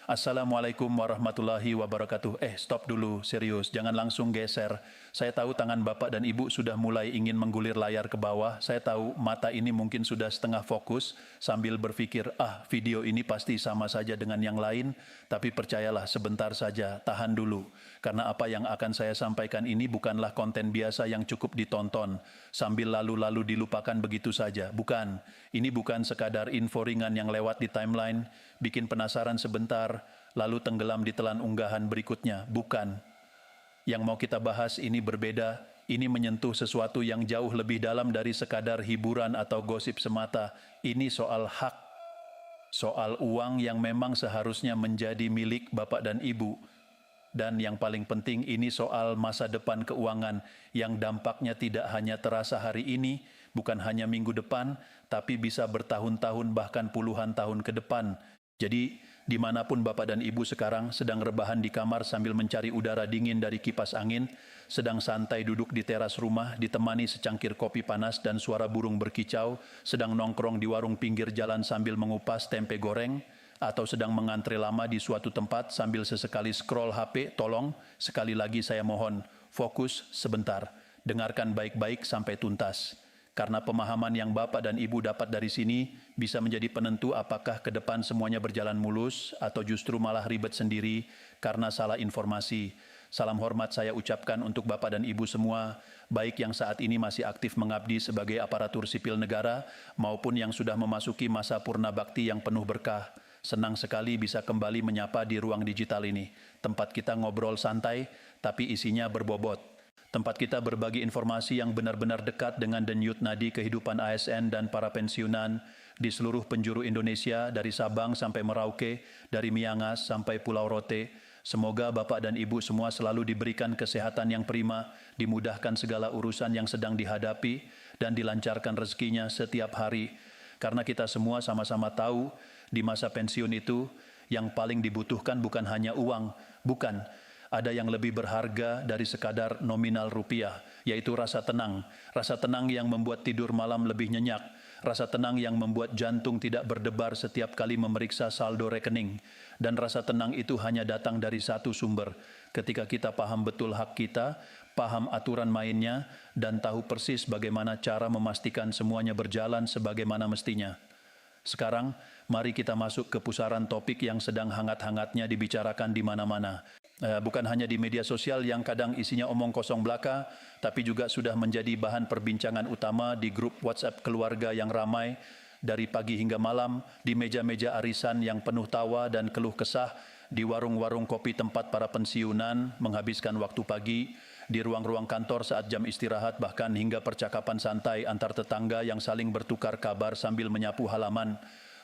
Assalamualaikum warahmatullahi wabarakatuh. Stop dulu, serius. Jangan langsung geser. Saya tahu tangan Bapak dan Ibu sudah mulai ingin menggulir layar ke bawah. Saya tahu mata ini mungkin sudah setengah fokus sambil berpikir, video ini pasti sama saja dengan yang lain. Tapi percayalah, sebentar saja, tahan dulu. Karena apa yang akan saya sampaikan ini bukanlah konten biasa yang cukup ditonton, sambil lalu-lalu dilupakan begitu saja. Bukan. Ini bukan sekadar info ringan yang lewat di timeline, bikin penasaran sebentar, lalu tenggelam di telan unggahan berikutnya. Bukan. Yang mau kita bahas ini berbeda. Ini menyentuh sesuatu yang jauh lebih dalam dari sekadar hiburan atau gosip semata. Ini soal hak. Soal uang yang memang seharusnya menjadi milik Bapak dan Ibu. Dan yang paling penting, ini soal masa depan keuangan yang dampaknya tidak hanya terasa hari ini, bukan hanya minggu depan, tapi bisa bertahun-tahun bahkan puluhan tahun ke depan. Jadi, dimanapun Bapak dan Ibu sekarang sedang rebahan di kamar sambil mencari udara dingin dari kipas angin, sedang santai duduk di teras rumah, ditemani secangkir kopi panas dan suara burung berkicau, sedang nongkrong di warung pinggir jalan sambil mengupas tempe goreng, atau sedang mengantre lama di suatu tempat sambil sesekali scroll HP, tolong, sekali lagi saya mohon, fokus sebentar, dengarkan baik-baik sampai tuntas. Karena pemahaman yang Bapak dan Ibu dapat dari sini bisa menjadi penentu apakah ke depan semuanya berjalan mulus atau justru malah ribet sendiri karena salah informasi. Salam hormat saya ucapkan untuk Bapak dan Ibu semua, baik yang saat ini masih aktif mengabdi sebagai aparatur sipil negara maupun yang sudah memasuki masa purna bakti yang penuh berkah. Senang sekali bisa kembali menyapa di ruang digital ini. Tempat kita ngobrol santai, tapi isinya berbobot. Tempat kita berbagi informasi yang benar-benar dekat dengan denyut nadi kehidupan ASN dan para pensiunan di seluruh penjuru Indonesia, dari Sabang sampai Merauke, dari Miangas sampai Pulau Rote. Semoga Bapak dan Ibu semua selalu diberikan kesehatan yang prima, dimudahkan segala urusan yang sedang dihadapi, dan dilancarkan rezekinya setiap hari. Karena kita semua sama-sama tahu, di masa pensiun itu, yang paling dibutuhkan bukan hanya uang, bukan. Ada yang lebih berharga dari sekadar nominal rupiah, yaitu rasa tenang. Rasa tenang yang membuat tidur malam lebih nyenyak. Rasa tenang yang membuat jantung tidak berdebar setiap kali memeriksa saldo rekening. Dan rasa tenang itu hanya datang dari satu sumber. Ketika kita paham betul hak kita, paham aturan mainnya, dan tahu persis bagaimana cara memastikan semuanya berjalan sebagaimana mestinya. Sekarang, mari kita masuk ke pusaran topik yang sedang hangat-hangatnya dibicarakan di mana-mana. Bukan hanya di media sosial yang kadang isinya omong kosong belaka, tapi juga sudah menjadi bahan perbincangan utama di grup WhatsApp keluarga yang ramai, dari pagi hingga malam, di meja-meja arisan yang penuh tawa dan keluh kesah, di warung-warung kopi tempat para pensiunan menghabiskan waktu pagi, di ruang-ruang kantor saat jam istirahat, bahkan hingga percakapan santai antar tetangga yang saling bertukar kabar sambil menyapu halaman.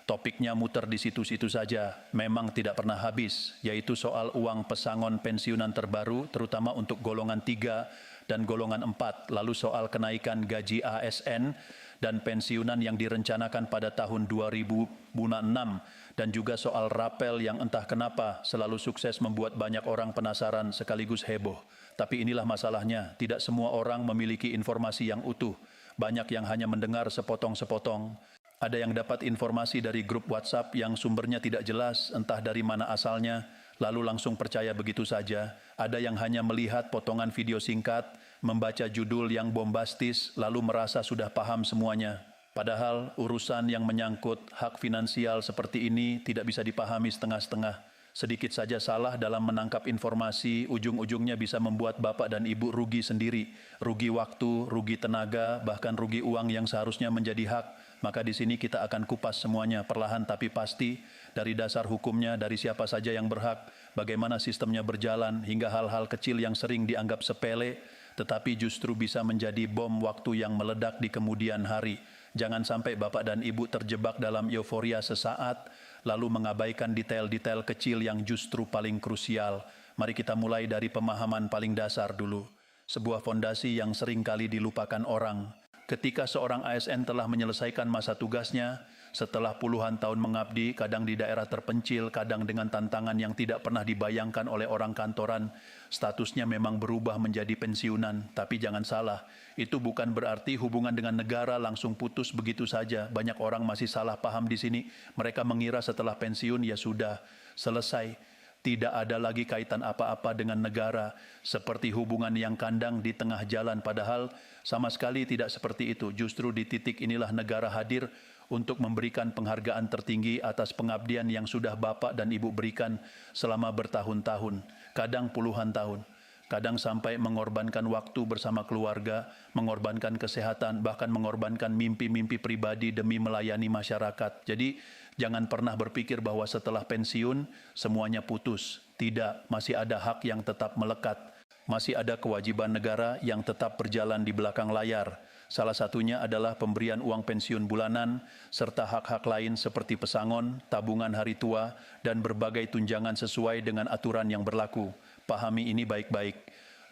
Topiknya muter di situ-situ saja, memang tidak pernah habis, yaitu soal uang pesangon pensiunan terbaru, terutama untuk golongan 3 dan golongan 4, lalu soal kenaikan gaji ASN dan pensiunan yang direncanakan pada tahun 2006, dan juga soal rapel yang entah kenapa selalu sukses membuat banyak orang penasaran sekaligus heboh. Tapi inilah masalahnya, tidak semua orang memiliki informasi yang utuh, banyak yang hanya mendengar sepotong-sepotong. Ada yang dapat informasi dari grup WhatsApp yang sumbernya tidak jelas, entah dari mana asalnya, lalu langsung percaya begitu saja. Ada yang hanya melihat potongan video singkat, membaca judul yang bombastis, lalu merasa sudah paham semuanya. Padahal urusan yang menyangkut hak finansial seperti ini tidak bisa dipahami setengah-setengah. Sedikit saja salah dalam menangkap informasi, ujung-ujungnya bisa membuat Bapak dan Ibu rugi sendiri. Rugi waktu, rugi tenaga, bahkan rugi uang yang seharusnya menjadi hak. Maka di sini kita akan kupas semuanya perlahan tapi pasti, dari dasar hukumnya, dari siapa saja yang berhak, bagaimana sistemnya berjalan, hingga hal-hal kecil yang sering dianggap sepele, tetapi justru bisa menjadi bom waktu yang meledak di kemudian hari. Jangan sampai Bapak dan Ibu terjebak dalam euforia sesaat, lalu mengabaikan detail-detail kecil yang justru paling krusial. Mari kita mulai dari pemahaman paling dasar dulu. Sebuah fondasi yang seringkali dilupakan orang. Ketika seorang ASN telah menyelesaikan masa tugasnya, setelah puluhan tahun mengabdi, kadang di daerah terpencil, kadang dengan tantangan yang tidak pernah dibayangkan oleh orang kantoran, statusnya memang berubah menjadi pensiunan. Tapi jangan salah, itu bukan berarti hubungan dengan negara langsung putus begitu saja. Banyak orang masih salah paham di sini. Mereka mengira setelah pensiun ya sudah, selesai. Tidak ada lagi kaitan apa-apa dengan negara, seperti hubungan yang kandang di tengah jalan, padahal sama sekali tidak seperti itu. Justru di titik inilah negara hadir untuk memberikan penghargaan tertinggi atas pengabdian yang sudah Bapak dan Ibu berikan selama bertahun-tahun, kadang puluhan tahun. Kadang sampai mengorbankan waktu bersama keluarga, mengorbankan kesehatan, bahkan mengorbankan mimpi-mimpi pribadi demi melayani masyarakat. Jadi, jangan pernah berpikir bahwa setelah pensiun, semuanya putus. Tidak, masih ada hak yang tetap melekat. Masih ada kewajiban negara yang tetap berjalan di belakang layar. Salah satunya adalah pemberian uang pensiun bulanan, serta hak-hak lain seperti pesangon, tabungan hari tua, dan berbagai tunjangan sesuai dengan aturan yang berlaku. Pahami ini baik-baik.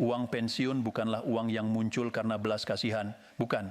Uang pensiun bukanlah uang yang muncul karena belas kasihan. Bukan.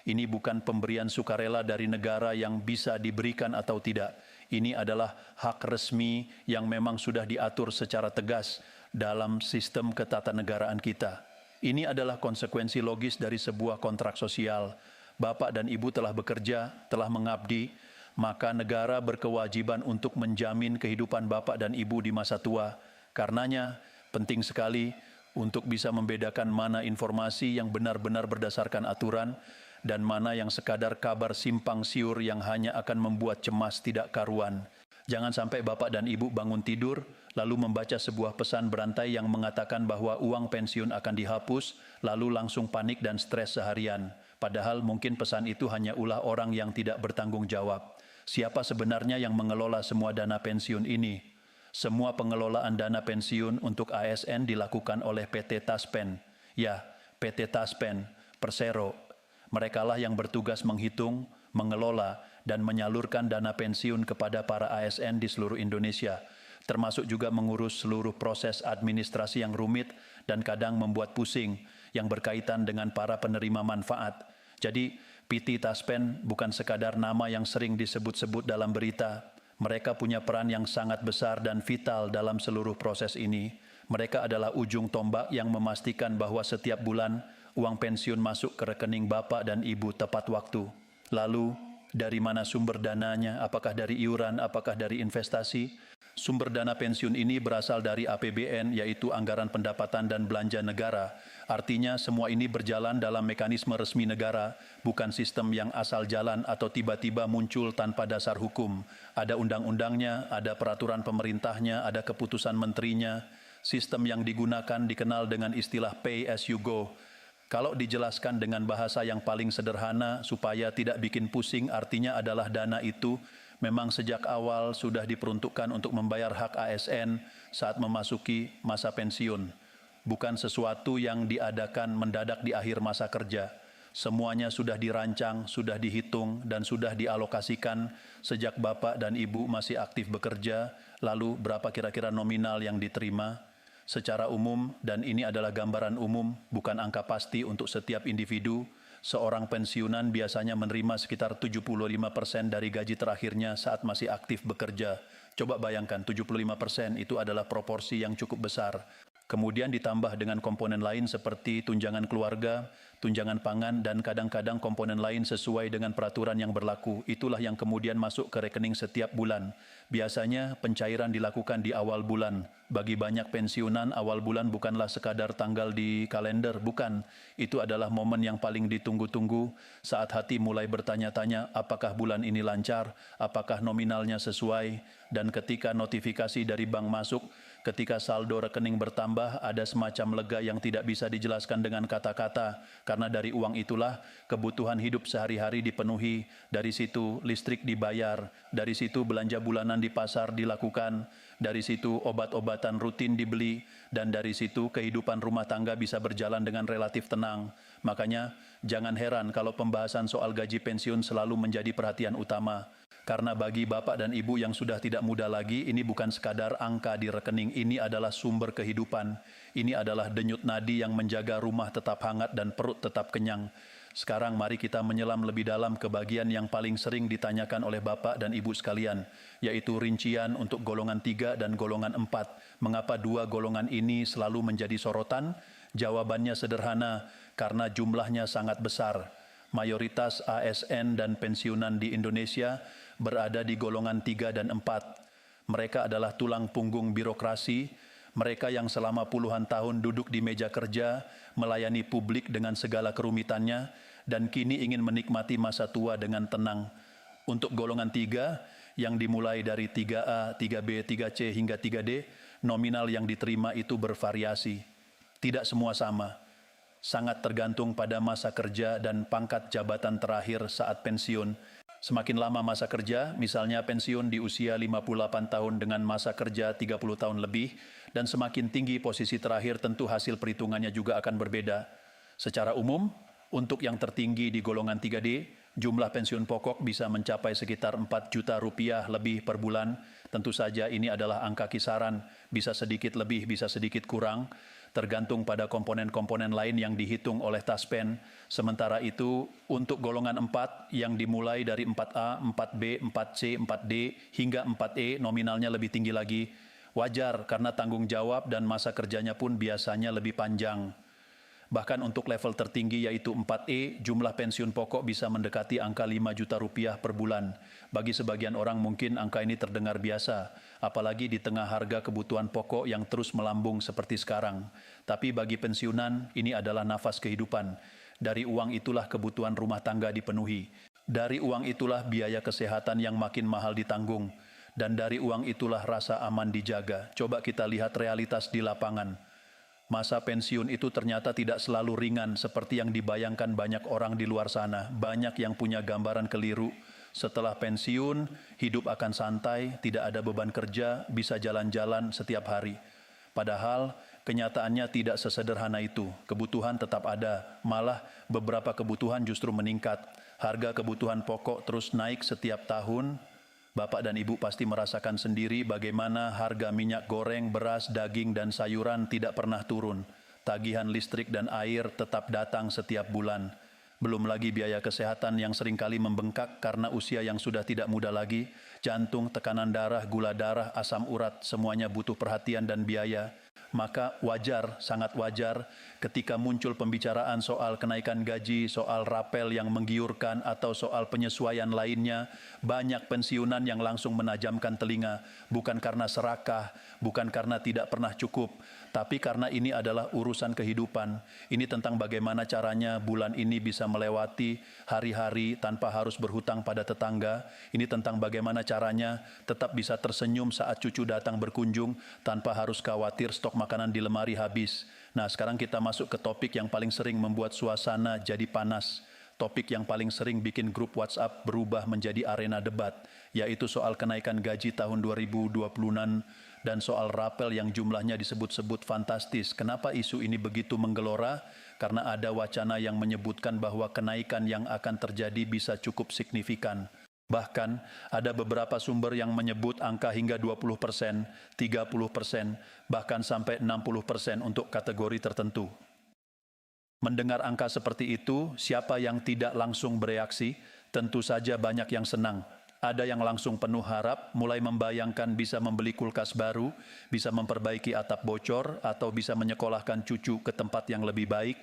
Ini bukan pemberian sukarela dari negara yang bisa diberikan atau tidak. Ini adalah hak resmi yang memang sudah diatur secara tegas dalam sistem ketatanegaraan kita. Ini adalah konsekuensi logis dari sebuah kontrak sosial. Bapak dan Ibu telah bekerja, telah mengabdi, maka negara berkewajiban untuk menjamin kehidupan Bapak dan Ibu di masa tua. Karenanya, penting sekali untuk bisa membedakan mana informasi yang benar-benar berdasarkan aturan dan mana yang sekadar kabar simpang siur yang hanya akan membuat cemas tidak karuan. Jangan sampai Bapak dan Ibu bangun tidur, lalu membaca sebuah pesan berantai yang mengatakan bahwa uang pensiun akan dihapus, lalu langsung panik dan stres seharian. Padahal mungkin pesan itu hanya ulah orang yang tidak bertanggung jawab. Siapa sebenarnya yang mengelola semua dana pensiun ini? Semua pengelolaan dana pensiun untuk ASN dilakukan oleh PT Taspen. Ya, PT Taspen, Persero. Merekalah yang bertugas menghitung, mengelola, dan menyalurkan dana pensiun kepada para ASN di seluruh Indonesia, termasuk juga mengurus seluruh proses administrasi yang rumit dan kadang membuat pusing yang berkaitan dengan para penerima manfaat. Jadi, PT Taspen bukan sekadar nama yang sering disebut-sebut dalam berita. Mereka punya peran yang sangat besar dan vital dalam seluruh proses ini. Mereka adalah ujung tombak yang memastikan bahwa setiap bulan uang pensiun masuk ke rekening Bapak dan Ibu tepat waktu. Lalu, dari mana sumber dananya? Apakah dari iuran? Apakah dari investasi? Sumber dana pensiun ini berasal dari APBN, yaitu Anggaran Pendapatan dan Belanja Negara. Artinya semua ini berjalan dalam mekanisme resmi negara, bukan sistem yang asal jalan atau tiba-tiba muncul tanpa dasar hukum. Ada undang-undangnya, ada peraturan pemerintahnya, ada keputusan menterinya. Sistem yang digunakan dikenal dengan istilah pay as you go. Kalau dijelaskan dengan bahasa yang paling sederhana supaya tidak bikin pusing, artinya adalah dana itu memang sejak awal sudah diperuntukkan untuk membayar hak ASN saat memasuki masa pensiun. Bukan sesuatu yang diadakan mendadak di akhir masa kerja. Semuanya sudah dirancang, sudah dihitung, dan sudah dialokasikan sejak Bapak dan Ibu masih aktif bekerja, lalu berapa kira-kira nominal yang diterima. Secara umum, dan ini adalah gambaran umum, bukan angka pasti untuk setiap individu, seorang pensiunan biasanya menerima sekitar 75% dari gaji terakhirnya saat masih aktif bekerja. Coba bayangkan, 75% itu adalah proporsi yang cukup besar. Kemudian ditambah dengan komponen lain seperti tunjangan keluarga, tunjangan pangan, dan kadang-kadang komponen lain sesuai dengan peraturan yang berlaku. Itulah yang kemudian masuk ke rekening setiap bulan. Biasanya pencairan dilakukan di awal bulan. Bagi banyak pensiunan, awal bulan bukanlah sekadar tanggal di kalender, bukan. Itu adalah momen yang paling ditunggu-tunggu saat hati mulai bertanya-tanya apakah bulan ini lancar, apakah nominalnya sesuai, dan ketika notifikasi dari bank masuk, ketika saldo rekening bertambah, ada semacam lega yang tidak bisa dijelaskan dengan kata-kata, karena dari uang itulah kebutuhan hidup sehari-hari dipenuhi, dari situ listrik dibayar, dari situ belanja bulanan di pasar dilakukan, dari situ obat-obatan rutin dibeli, dan dari situ kehidupan rumah tangga bisa berjalan dengan relatif tenang. Makanya, jangan heran kalau pembahasan soal gaji pensiun selalu menjadi perhatian utama. Karena bagi Bapak dan Ibu yang sudah tidak muda lagi, ini bukan sekadar angka di rekening, ini adalah sumber kehidupan. Ini adalah denyut nadi yang menjaga rumah tetap hangat dan perut tetap kenyang. Sekarang mari kita menyelam lebih dalam ke bagian yang paling sering ditanyakan oleh Bapak dan Ibu sekalian, yaitu rincian untuk golongan 3 dan golongan 4. Mengapa dua golongan ini selalu menjadi sorotan? Jawabannya sederhana, karena jumlahnya sangat besar. Mayoritas ASN dan pensiunan di Indonesia berada di golongan 3 dan 4. Mereka adalah tulang punggung birokrasi, mereka yang selama puluhan tahun duduk di meja kerja, melayani publik dengan segala kerumitannya, dan kini ingin menikmati masa tua dengan tenang. Untuk golongan 3, yang dimulai dari 3A, 3B, 3C hingga 3D, nominal yang diterima itu bervariasi. Tidak semua sama. Sangat tergantung pada masa kerja dan pangkat jabatan terakhir saat pensiun. Semakin lama masa kerja, misalnya pensiun di usia 58 tahun dengan masa kerja 30 tahun lebih, dan semakin tinggi posisi terakhir tentu hasil perhitungannya juga akan berbeda. Secara umum, untuk yang tertinggi di golongan 3D, jumlah pensiun pokok bisa mencapai sekitar 4 juta rupiah lebih per bulan. Tentu saja ini adalah angka kisaran, bisa sedikit lebih, bisa sedikit kurang, tergantung pada komponen-komponen lain yang dihitung oleh Taspen. Sementara itu, untuk golongan 4 yang dimulai dari 4A, 4B, 4C, 4D hingga 4E nominalnya lebih tinggi lagi. Wajar karena tanggung jawab dan masa kerjanya pun biasanya lebih panjang. Bahkan untuk level tertinggi yaitu 4E, jumlah pensiun pokok bisa mendekati angka 5 juta rupiah per bulan. Bagi sebagian orang mungkin angka ini terdengar biasa, apalagi di tengah harga kebutuhan pokok yang terus melambung seperti sekarang. Tapi bagi pensiunan, ini adalah nafas kehidupan. Dari uang itulah kebutuhan rumah tangga dipenuhi. Dari uang itulah biaya kesehatan yang makin mahal ditanggung. Dan dari uang itulah rasa aman dijaga. Coba kita lihat realitas di lapangan. Masa pensiun itu ternyata tidak selalu ringan seperti yang dibayangkan banyak orang di luar sana. Banyak yang punya gambaran keliru. Setelah pensiun, hidup akan santai, tidak ada beban kerja, bisa jalan-jalan setiap hari. Padahal, kenyataannya tidak sesederhana itu. Kebutuhan tetap ada, malah beberapa kebutuhan justru meningkat. Harga kebutuhan pokok terus naik setiap tahun. Bapak dan Ibu pasti merasakan sendiri bagaimana harga minyak goreng, beras, daging, dan sayuran tidak pernah turun. Tagihan listrik dan air tetap datang setiap bulan. Belum lagi biaya kesehatan yang seringkali membengkak karena usia yang sudah tidak muda lagi. Jantung, tekanan darah, gula darah, asam urat, semuanya butuh perhatian dan biaya. Maka wajar, sangat wajar ketika muncul pembicaraan soal kenaikan gaji, soal rapel yang menggiurkan, atau soal penyesuaian lainnya, banyak pensiunan yang langsung menajamkan telinga, bukan karena serakah, bukan karena tidak pernah cukup, tapi karena ini adalah urusan kehidupan. Ini tentang bagaimana caranya bulan ini bisa melewati hari-hari tanpa harus berhutang pada tetangga. Ini tentang bagaimana caranya tetap bisa tersenyum saat cucu datang berkunjung tanpa harus khawatir stok makanan di lemari habis. Nah, sekarang kita masuk ke topik yang paling sering membuat suasana jadi panas. Topik yang paling sering bikin grup WhatsApp berubah menjadi arena debat, yaitu soal kenaikan gaji tahun 2020-an dan soal rapel yang jumlahnya disebut-sebut fantastis. Kenapa isu ini begitu menggelora? Karena ada wacana yang menyebutkan bahwa kenaikan yang akan terjadi bisa cukup signifikan. Bahkan ada beberapa sumber yang menyebut angka hingga 20%, 30%, bahkan sampai 60% untuk kategori tertentu. Mendengar angka seperti itu, siapa yang tidak langsung bereaksi? Tentu saja banyak yang senang. Ada yang langsung penuh harap, mulai membayangkan bisa membeli kulkas baru, bisa memperbaiki atap bocor, atau bisa menyekolahkan cucu ke tempat yang lebih baik.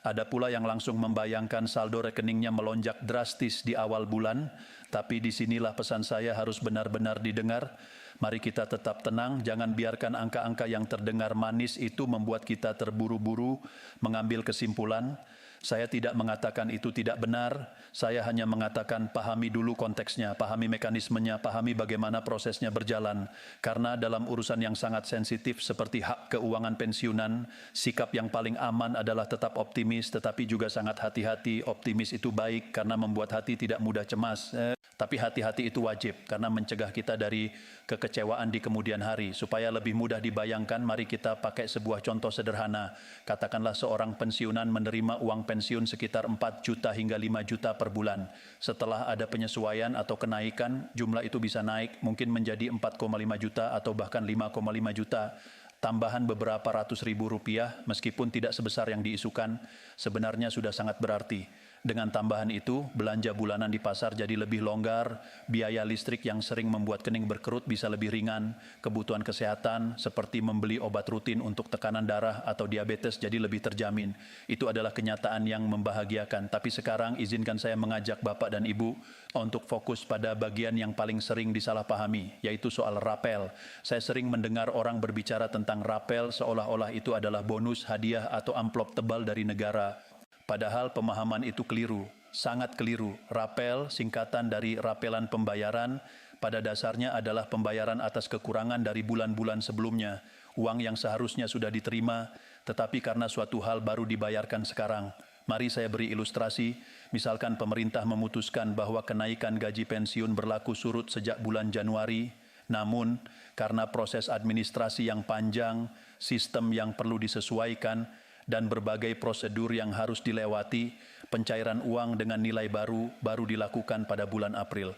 Ada pula yang langsung membayangkan saldo rekeningnya melonjak drastis di awal bulan, tapi disinilah pesan saya harus benar-benar didengar. Mari kita tetap tenang, jangan biarkan angka-angka yang terdengar manis itu membuat kita terburu-buru mengambil kesimpulan. Saya tidak mengatakan itu tidak benar, saya hanya mengatakan pahami dulu konteksnya, pahami mekanismenya, pahami bagaimana prosesnya berjalan. Karena dalam urusan yang sangat sensitif seperti hak keuangan pensiunan, sikap yang paling aman adalah tetap optimis, tetapi juga sangat hati-hati. Optimis itu baik karena membuat hati tidak mudah cemas. Tapi hati-hati itu wajib karena mencegah kita dari kekecewaan di kemudian hari. Supaya lebih mudah dibayangkan, mari kita pakai sebuah contoh sederhana. Katakanlah seorang pensiunan menerima uang pensiun sekitar 4 juta hingga 5 juta per bulan. Setelah ada penyesuaian atau kenaikan, jumlah itu bisa naik mungkin menjadi 4,5 juta atau bahkan 5,5 juta. Tambahan beberapa ratus ribu rupiah, meskipun tidak sebesar yang diisukan, sebenarnya sudah sangat berarti. Dengan tambahan itu, belanja bulanan di pasar jadi lebih longgar, biaya listrik yang sering membuat kening berkerut bisa lebih ringan, kebutuhan kesehatan seperti membeli obat rutin untuk tekanan darah atau diabetes jadi lebih terjamin. Itu adalah kenyataan yang membahagiakan. Tapi sekarang izinkan saya mengajak Bapak dan Ibu untuk fokus pada bagian yang paling sering disalahpahami, yaitu soal rapel. Saya sering mendengar orang berbicara tentang rapel seolah-olah itu adalah bonus, hadiah, atau amplop tebal dari negara. Padahal pemahaman itu keliru, sangat keliru. Rapel, singkatan dari rapelan pembayaran, pada dasarnya adalah pembayaran atas kekurangan dari bulan-bulan sebelumnya. Uang yang seharusnya sudah diterima, tetapi karena suatu hal baru dibayarkan sekarang. Mari saya beri ilustrasi, misalkan pemerintah memutuskan bahwa kenaikan gaji pensiun berlaku surut sejak bulan Januari, namun karena proses administrasi yang panjang, sistem yang perlu disesuaikan, dan berbagai prosedur yang harus dilewati, pencairan uang dengan nilai baru dilakukan pada bulan April.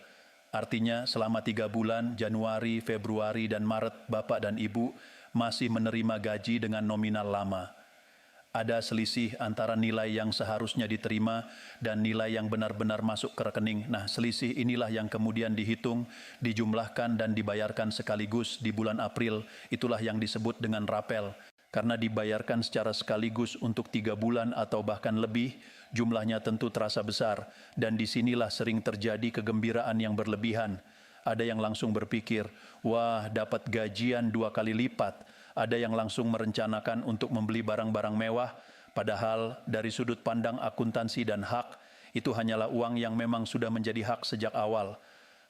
Artinya selama 3 bulan, Januari, Februari, dan Maret, Bapak dan Ibu masih menerima gaji dengan nominal lama. Ada selisih antara nilai yang seharusnya diterima dan nilai yang benar-benar masuk ke rekening. Nah, selisih inilah yang kemudian dihitung, dijumlahkan, dan dibayarkan sekaligus di bulan April. Itulah yang disebut dengan rapel. Karena dibayarkan secara sekaligus untuk 3 bulan atau bahkan lebih, jumlahnya tentu terasa besar, dan disinilah sering terjadi kegembiraan yang berlebihan. Ada yang langsung berpikir, wah dapat gajian 2 kali lipat. Ada yang langsung merencanakan untuk membeli barang-barang mewah, padahal dari sudut pandang akuntansi dan hak, itu hanyalah uang yang memang sudah menjadi hak sejak awal.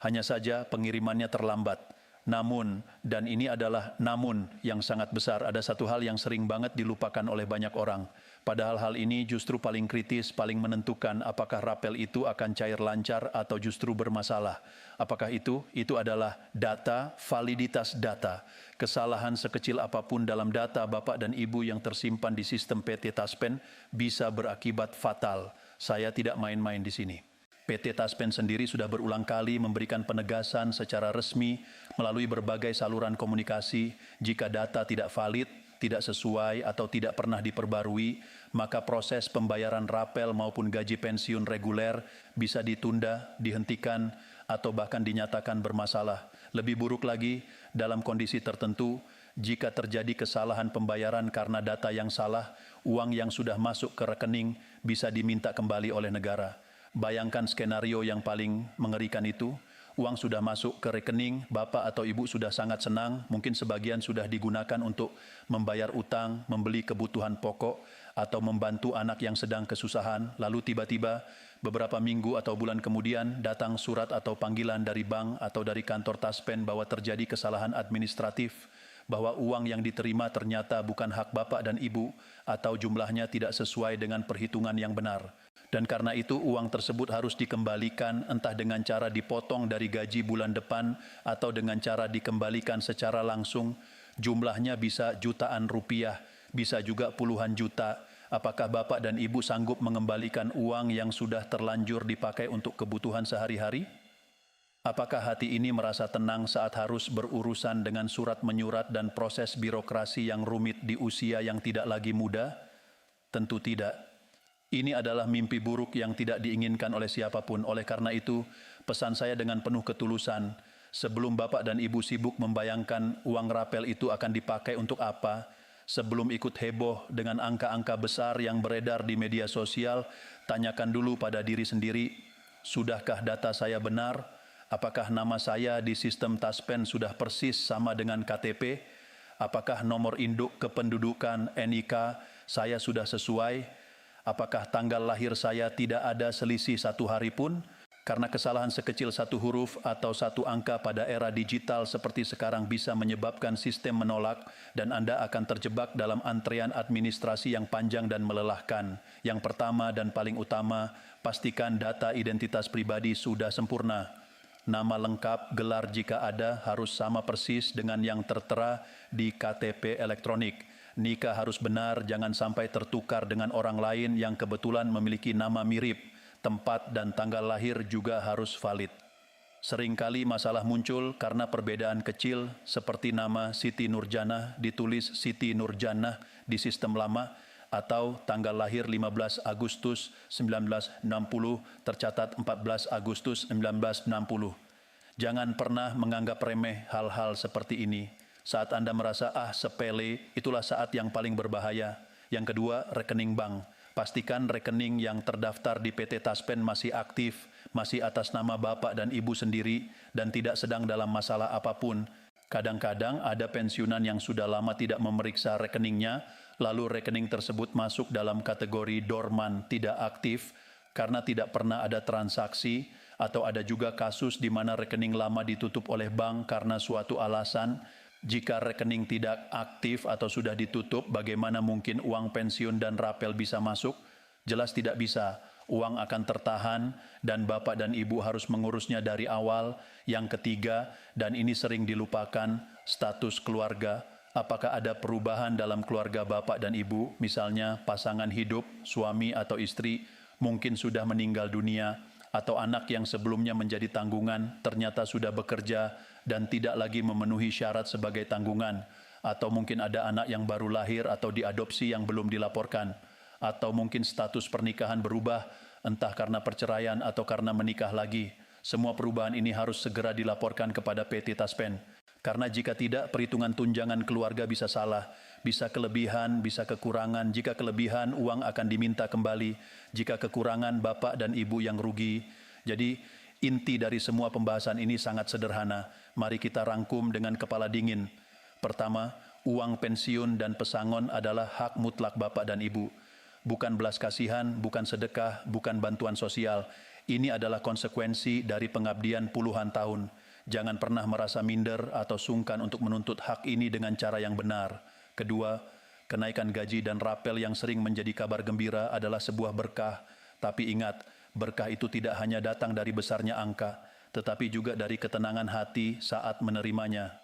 Hanya saja pengirimannya terlambat. Namun, dan ini adalah namun yang sangat besar, ada satu hal yang sering banget dilupakan oleh banyak orang. Padahal hal ini justru paling kritis, paling menentukan apakah rapel itu akan cair lancar atau justru bermasalah. Apakah itu? Itu adalah data, validitas data. Kesalahan sekecil apapun dalam data Bapak dan Ibu yang tersimpan di sistem PT Taspen bisa berakibat fatal. Saya tidak main-main di sini. PT Taspen sendiri sudah berulang kali memberikan penegasan secara resmi melalui berbagai saluran komunikasi. Jika data tidak valid, tidak sesuai, atau tidak pernah diperbarui, maka proses pembayaran rapel maupun gaji pensiun reguler bisa ditunda, dihentikan, atau bahkan dinyatakan bermasalah. Lebih buruk lagi, dalam kondisi tertentu, jika terjadi kesalahan pembayaran karena data yang salah, uang yang sudah masuk ke rekening bisa diminta kembali oleh negara. Bayangkan skenario yang paling mengerikan itu, uang sudah masuk ke rekening, Bapak atau Ibu sudah sangat senang, mungkin sebagian sudah digunakan untuk membayar utang, membeli kebutuhan pokok, atau membantu anak yang sedang kesusahan, lalu tiba-tiba beberapa minggu atau bulan kemudian datang surat atau panggilan dari bank atau dari kantor Taspen bahwa terjadi kesalahan administratif, bahwa uang yang diterima ternyata bukan hak Bapak dan Ibu, atau jumlahnya tidak sesuai dengan perhitungan yang benar. Dan karena itu uang tersebut harus dikembalikan entah dengan cara dipotong dari gaji bulan depan atau dengan cara dikembalikan secara langsung. Jumlahnya bisa jutaan rupiah, bisa juga puluhan juta. Apakah Bapak dan Ibu sanggup mengembalikan uang yang sudah terlanjur dipakai untuk kebutuhan sehari-hari? Apakah hati ini merasa tenang saat harus berurusan dengan surat menyurat dan proses birokrasi yang rumit di usia yang tidak lagi muda? Tentu tidak. Ini adalah mimpi buruk yang tidak diinginkan oleh siapapun. Oleh karena itu, pesan saya dengan penuh ketulusan, sebelum Bapak dan Ibu sibuk membayangkan uang rapel itu akan dipakai untuk apa, sebelum ikut heboh dengan angka-angka besar yang beredar di media sosial, tanyakan dulu pada diri sendiri, sudahkah data saya benar? Apakah nama saya di sistem Taspen sudah persis sama dengan KTP? Apakah nomor induk kependudukan NIK saya sudah sesuai? Apakah tanggal lahir saya tidak ada selisih 1 hari pun? Karena kesalahan sekecil 1 huruf atau 1 angka pada era digital seperti sekarang bisa menyebabkan sistem menolak dan Anda akan terjebak dalam antrean administrasi yang panjang dan melelahkan. Yang pertama dan paling utama, pastikan data identitas pribadi sudah sempurna. Nama lengkap, gelar jika ada harus sama persis dengan yang tertera di KTP elektronik. Nikah harus benar, jangan sampai tertukar dengan orang lain yang kebetulan memiliki nama mirip. Tempat dan tanggal lahir juga harus valid. Seringkali masalah muncul karena perbedaan kecil seperti nama Siti Nurjanah ditulis Siti Nurjanah di sistem lama atau tanggal lahir 15 Agustus 1960 tercatat 14 Agustus 1960. Jangan pernah menganggap remeh hal-hal seperti ini. Saat Anda merasa sepele, itulah saat yang paling berbahaya. Yang kedua, rekening bank. Pastikan rekening yang terdaftar di PT Taspen masih aktif, masih atas nama Bapak dan Ibu sendiri, dan tidak sedang dalam masalah apapun. Kadang-kadang ada pensiunan yang sudah lama tidak memeriksa rekeningnya, lalu rekening tersebut masuk dalam kategori dorman, tidak aktif, karena tidak pernah ada transaksi, atau ada juga kasus di mana rekening lama ditutup oleh bank karena suatu alasan. Jika rekening tidak aktif atau sudah ditutup, bagaimana mungkin uang pensiun dan rapel bisa masuk? Jelas tidak bisa. Uang akan tertahan dan Bapak dan Ibu harus mengurusnya dari awal. Yang ketiga, dan ini sering dilupakan, status keluarga. Apakah ada perubahan dalam keluarga Bapak dan Ibu? Misalnya pasangan hidup, suami atau istri, mungkin sudah meninggal dunia, atau anak yang sebelumnya menjadi tanggungan ternyata sudah bekerja dan tidak lagi memenuhi syarat sebagai tanggungan, atau mungkin ada anak yang baru lahir atau diadopsi yang belum dilaporkan, atau mungkin status pernikahan berubah, entah karena perceraian atau karena menikah lagi. Semua perubahan ini harus segera dilaporkan kepada PT Taspen, karena jika tidak, perhitungan tunjangan keluarga bisa salah, bisa kelebihan, bisa kekurangan. Jika kelebihan, uang akan diminta kembali. Jika kekurangan, Bapak dan Ibu yang rugi. Jadi, inti dari semua pembahasan ini sangat sederhana. Mari kita rangkum dengan kepala dingin. Pertama, uang pensiun dan pesangon adalah hak mutlak Bapak dan Ibu. Bukan belas kasihan, bukan sedekah, bukan bantuan sosial. Ini adalah konsekuensi dari pengabdian puluhan tahun. Jangan pernah merasa minder atau sungkan untuk menuntut hak ini dengan cara yang benar. Kedua, kenaikan gaji dan rapel yang sering menjadi kabar gembira adalah sebuah berkah. Tapi ingat, berkah itu tidak hanya datang dari besarnya angka, tetapi juga dari ketenangan hati saat menerimanya.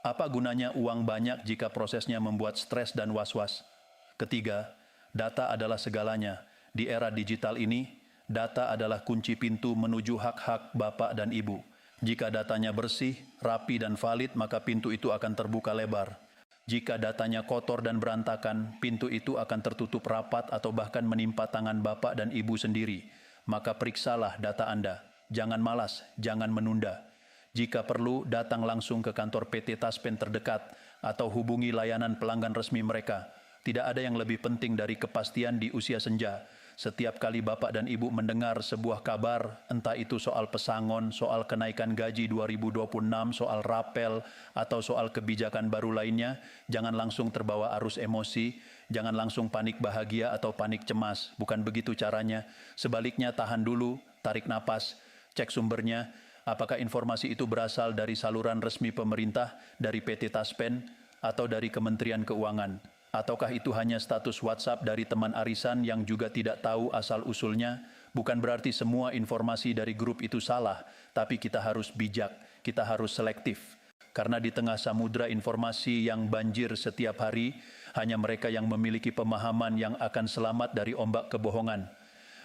Apa gunanya uang banyak jika prosesnya membuat stres dan was-was? Ketiga, data adalah segalanya. Di era digital ini, data adalah kunci pintu menuju hak-hak Bapak dan Ibu. Jika datanya bersih, rapi dan valid, maka pintu itu akan terbuka lebar. Jika datanya kotor dan berantakan, pintu itu akan tertutup rapat atau bahkan menimpa tangan Bapak dan Ibu sendiri. Maka periksalah data Anda. Jangan malas, jangan menunda. Jika perlu, datang langsung ke kantor PT Taspen terdekat atau hubungi layanan pelanggan resmi mereka. Tidak ada yang lebih penting dari kepastian di usia senja. Setiap kali Bapak dan Ibu mendengar sebuah kabar, entah itu soal pesangon, soal kenaikan gaji 2026, soal rapel, atau soal kebijakan baru lainnya, jangan langsung terbawa arus emosi, jangan langsung panik bahagia atau panik cemas. Bukan begitu caranya. Sebaliknya, tahan dulu, tarik napas, cek sumbernya. Apakah informasi itu berasal dari saluran resmi pemerintah, dari PT Taspen, atau dari Kementerian Keuangan? Ataukah itu hanya status WhatsApp dari teman arisan yang juga tidak tahu asal-usulnya? Bukan berarti semua informasi dari grup itu salah, tapi kita harus bijak, kita harus selektif. Karena di tengah samudra informasi yang banjir setiap hari, hanya mereka yang memiliki pemahaman yang akan selamat dari ombak kebohongan.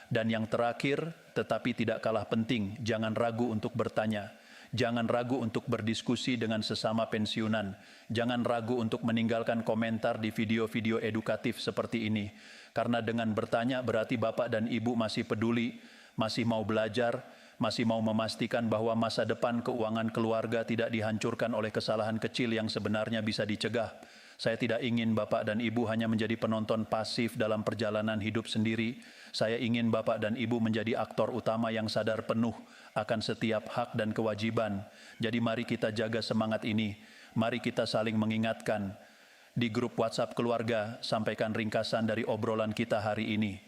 Dan yang terakhir, tetapi tidak kalah penting, jangan ragu untuk bertanya. Jangan ragu untuk berdiskusi dengan sesama pensiunan. Jangan ragu untuk meninggalkan komentar di video-video edukatif seperti ini. Karena dengan bertanya berarti Bapak dan Ibu masih peduli, masih mau belajar, masih mau memastikan bahwa masa depan keuangan keluarga tidak dihancurkan oleh kesalahan kecil yang sebenarnya bisa dicegah. Saya tidak ingin Bapak dan Ibu hanya menjadi penonton pasif dalam perjalanan hidup sendiri. Saya ingin Bapak dan Ibu menjadi aktor utama yang sadar penuh akan setiap hak dan kewajiban. Jadi mari kita jaga semangat ini. Mari kita saling mengingatkan. Di grup WhatsApp keluarga, sampaikan ringkasan dari obrolan kita hari ini.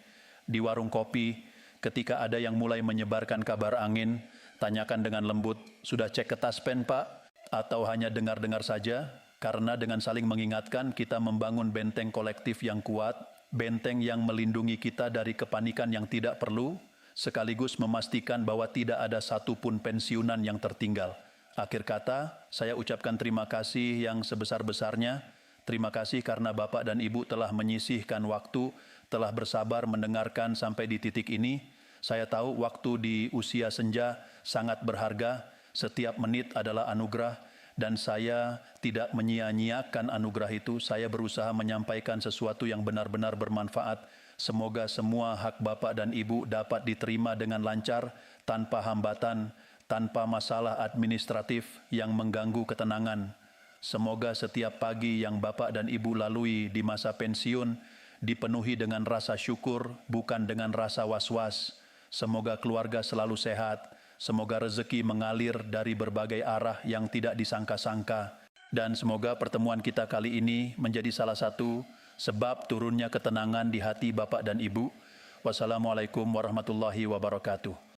Di warung kopi, ketika ada yang mulai menyebarkan kabar angin, tanyakan dengan lembut, sudah cek ke Taspen Pak? Atau hanya dengar-dengar saja? Karena dengan saling mengingatkan, kita membangun benteng kolektif yang kuat, benteng yang melindungi kita dari kepanikan yang tidak perlu, sekaligus memastikan bahwa tidak ada satupun pensiunan yang tertinggal. Akhir kata, saya ucapkan terima kasih yang sebesar-besarnya. Terima kasih karena Bapak dan Ibu telah menyisihkan waktu, telah bersabar mendengarkan sampai di titik ini. Saya tahu waktu di usia senja sangat berharga, setiap menit adalah anugerah, dan saya tidak menyia-nyiakan anugerah itu. Saya berusaha menyampaikan sesuatu yang benar-benar bermanfaat. Semoga semua hak Bapak dan Ibu dapat diterima dengan lancar, tanpa hambatan, tanpa masalah administratif yang mengganggu ketenangan. Semoga setiap pagi yang Bapak dan Ibu lalui di masa pensiun dipenuhi dengan rasa syukur, bukan dengan rasa was-was. Semoga keluarga selalu sehat. Semoga rezeki mengalir dari berbagai arah yang tidak disangka-sangka. Dan semoga pertemuan kita kali ini menjadi salah satu sebab turunnya ketenangan di hati Bapak dan Ibu. Wassalamualaikum warahmatullahi wabarakatuh.